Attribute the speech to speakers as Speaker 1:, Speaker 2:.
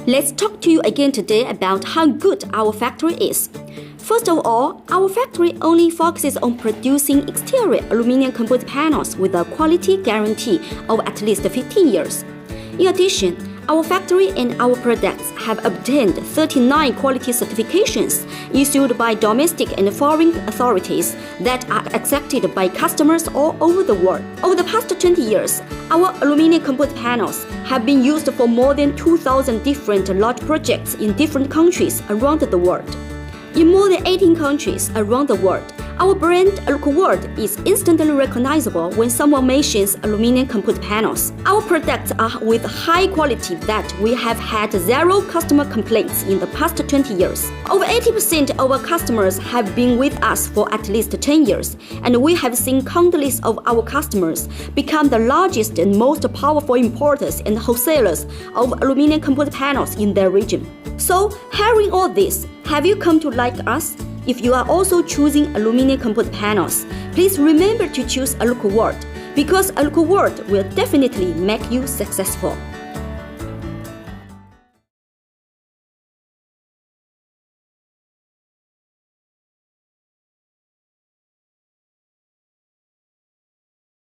Speaker 1: Let's talk to you again today about how good our factory is. First of all, our factory only focuses on producing exterior aluminum composite panels with a quality guarantee of at least 15 years. In addition, our factory and our products have obtained 39 quality certifications issued by domestic and foreign authorities that are accepted by customers all over the world. Over the past 20 years, our aluminum composite panels have been used for more than 2,000 different large projects in different countries around the world. In more than 18 countries around the world, our brand Alucoworld is instantly recognizable when someone mentions aluminum composite panels. Our products are with high quality that we have had zero customer complaints in the past 20 years. Over 80% of our customers have been with us for at least 10 years, and we have seen countless of our customers become the largest and most powerful importers and wholesalers of aluminum composite panels in their region. So, hearing all this, have you come to like us? If you are also choosing aluminum composite panels, please remember to choose Alucoworld because Alucoworld will definitely make you successful.